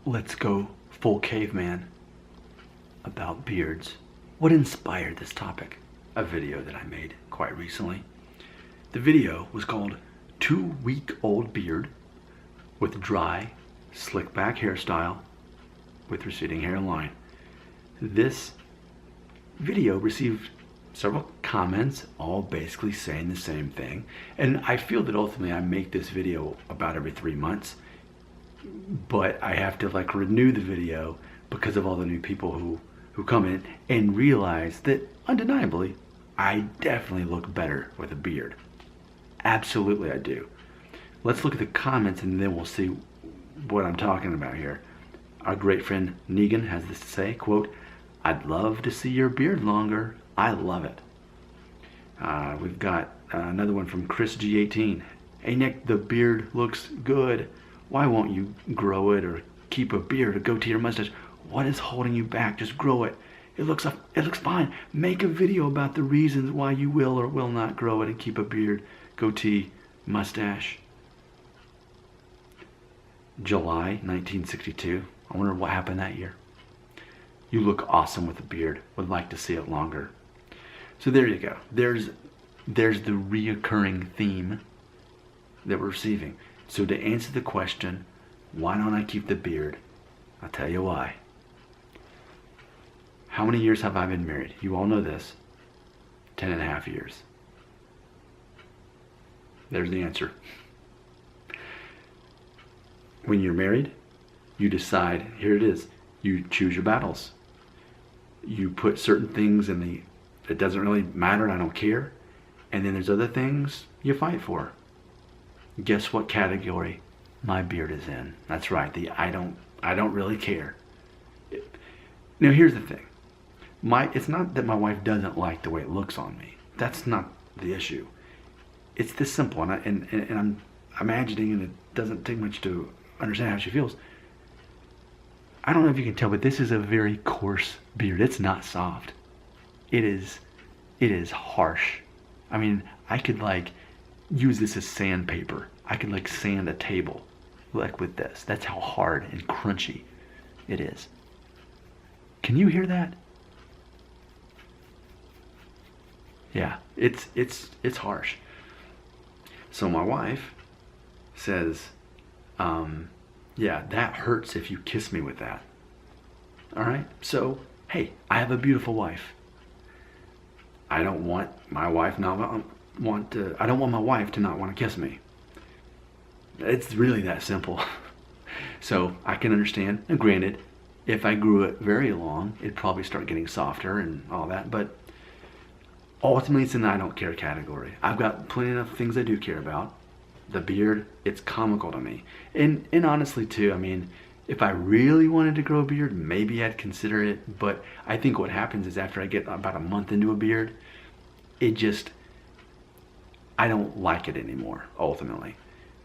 Let's go full caveman about beards. What inspired this topic? A video that I made quite recently. The video was called 2-Week-Old Beard with Dry, Slick Back Hairstyle with Receding Hairline. This video received several comments, all basically saying the same thing. And I feel that ultimately I make this video about every 3 months, but I have to like renew the video because of all the new people who come in and realize that undeniably, I definitely look better with a beard. Absolutely I do. Let's look at the comments and then we'll see what I'm talking about here. Our great friend Negan has this to say, quote, "I'd love to see your beard longer. I love it." We've got another one from Chris G18. "Hey Nick, the beard looks good. Why won't you grow it or keep a beard or goatee or mustache? What is holding you back? Just grow it. It looks fine. Make a video about the reasons why you will or will not grow it and keep a beard, goatee, mustache." July 1962. I wonder what happened that year. "You look awesome with a beard. Would like to see it longer." So there you go. There's the reoccurring theme that we're receiving. So to answer the question, why don't I keep the beard? I'll tell you why. How many years have I been married? You all know this. 10.5 years. There's the answer. When you're married, you decide, here it is, you choose your battles. You put certain things in it doesn't really matter and I don't care. And then there's other things you fight for. Guess what category my beard is in? That's right, the I don't really care. Now here's the thing. It's not that my wife doesn't like the way it looks on me. That's not the issue. It's this simple, and I'm imagining, and it doesn't take much to understand how she feels. I don't know if you can tell, but this is a very coarse beard. It's not soft. It is harsh. I mean, I could like use this as sandpaper. I could like sand a table like with this. That's how hard and crunchy it is. Can you hear that? Yeah, it's harsh. So my wife says, yeah, that hurts if you kiss me with that. All right, so hey, I have a beautiful wife. I don't want my wife to not want to kiss me. It's really that simple. So I can understand, and granted, if I grew it very long, it'd probably start getting softer and all that, but ultimately it's in the I don't care category. I've got plenty of things I do care about. The beard, it's comical to me. And honestly too, I mean, if I really wanted to grow a beard, maybe I'd consider it, but I think what happens is after I get about a month into a beard, I don't like it anymore, ultimately.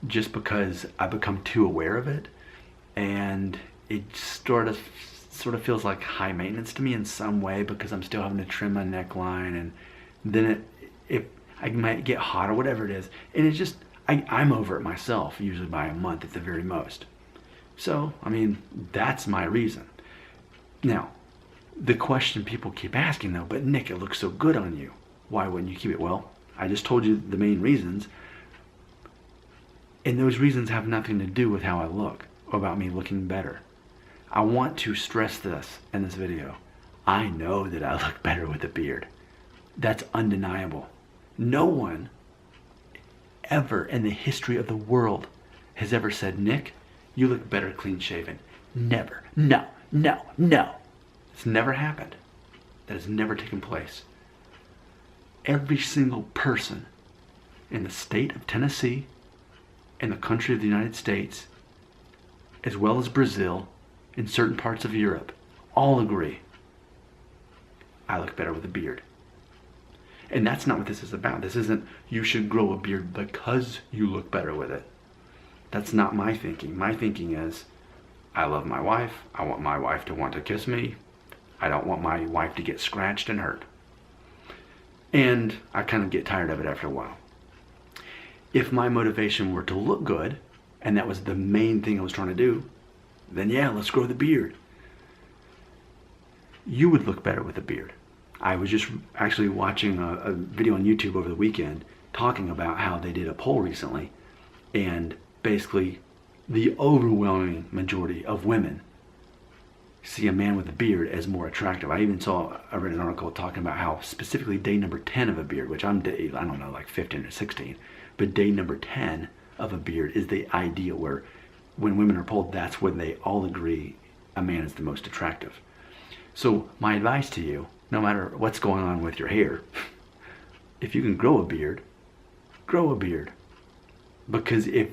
Just because I become too aware of it, and it sort of feels like high maintenance to me in some way because I'm still having to trim my neckline, and then I might get hot or whatever it is, and it's just, I'm over it myself, usually by a month at the very most. So, I mean, that's my reason. Now, the question people keep asking though, but Nick, it looks so good on you. Why wouldn't you keep it? Well, I just told you the main reasons. And those reasons have nothing to do with how I look or about me looking better. I want to stress this in this video. I know that I look better with a beard. That's undeniable. No one ever in the history of the world has ever said, Nick, you look better clean shaven. Never. No. It's never happened. That has never taken place. Every single person in the state of Tennessee, in the country of the United States, as well as Brazil, in certain parts of Europe, all agree I look better with a beard. And that's not what this is about. This isn't you should grow a beard because you look better with it. That's not my thinking. My thinking is I love my wife. I want my wife to want to kiss me. I don't want my wife to get scratched and hurt. And I kind of get tired of it after a while. If my motivation were to look good, and that was the main thing I was trying to do, then yeah, let's grow the beard. You would look better with a beard. I was just actually watching a video on YouTube over the weekend talking about how they did a poll recently, and basically the overwhelming majority of women see a man with a beard as more attractive. I read an article talking about how specifically day number 10 of a beard, which I don't know, like 15 or 16, but day number 10 of a beard is the ideal, where when women are polled, that's when they all agree a man is the most attractive. So my advice to you, no matter what's going on with your hair, if you can grow a beard, grow a beard. Because if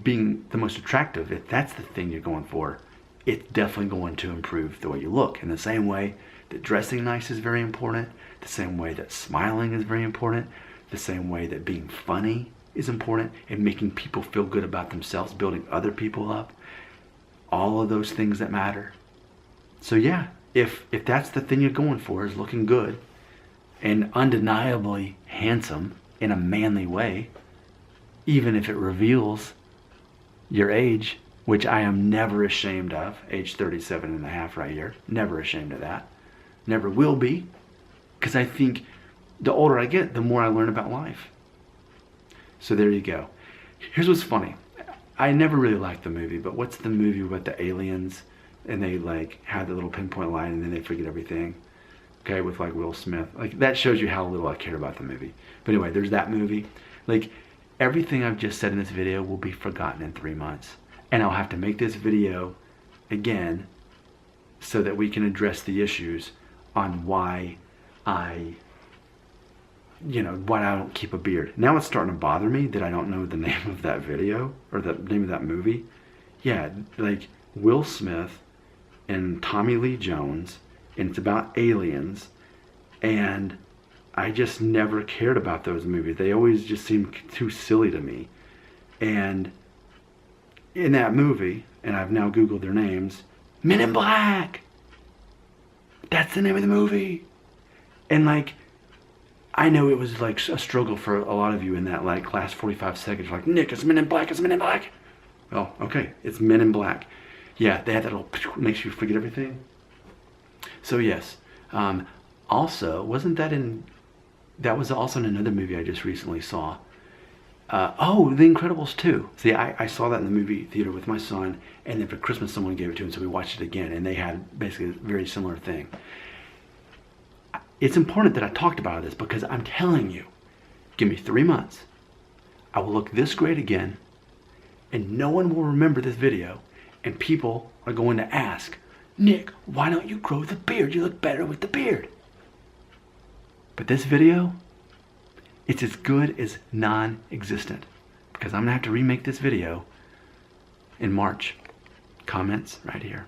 being the most attractive, if that's the thing you're going for, it's definitely going to improve the way you look. In the same way that dressing nice is very important, the same way that smiling is very important, the same way that being funny is important, and making people feel good about themselves, building other people up, all of those things that matter. So yeah, if that's the thing you're going for, is looking good and undeniably handsome in a manly way, even if it reveals your age, which I am never ashamed of, age 37 and a half right here, never ashamed of that, never will be, because I think the older I get, the more I learn about life. So there you go. Here's what's funny. I never really liked the movie, but what's the movie with the aliens and they like have the little pinpoint line and then they forget everything? Okay, with like Will Smith. Like, that shows you how little I care about the movie. But anyway, there's that movie. Like, everything I've just said in this video will be forgotten in 3 months. And I'll have to make this video again so that we can address the issues on why I don't keep a beard. Now it's starting to bother me that I don't know the name of that video or the name of that movie. Yeah, like Will Smith and Tommy Lee Jones, and it's about aliens, and I just never cared about those movies. They always just seemed too silly to me. And in that movie, and I've now Googled their names, Men in Black! That's the name of the movie! And like, I know it was like a struggle for a lot of you in that like last 45 seconds. Like, Nick, it's Men in Black, it's Men in Black! Well, okay, it's Men in Black. Yeah, they had that little, makes you forget everything. So yes, also, that was also in another movie I just recently saw. The Incredibles 2. See, I saw that in the movie theater with my son, and then for Christmas someone gave it to him, so we watched it again, and they had basically a very similar thing. It's important that I talked about this because I'm telling you, give me 3 months, I will look this great again, and no one will remember this video, and people are going to ask, Nick, why don't you grow the beard? You look better with the beard. But this video, it's as good as non-existent, because I'm going to have to remake this video in March. Comments right here.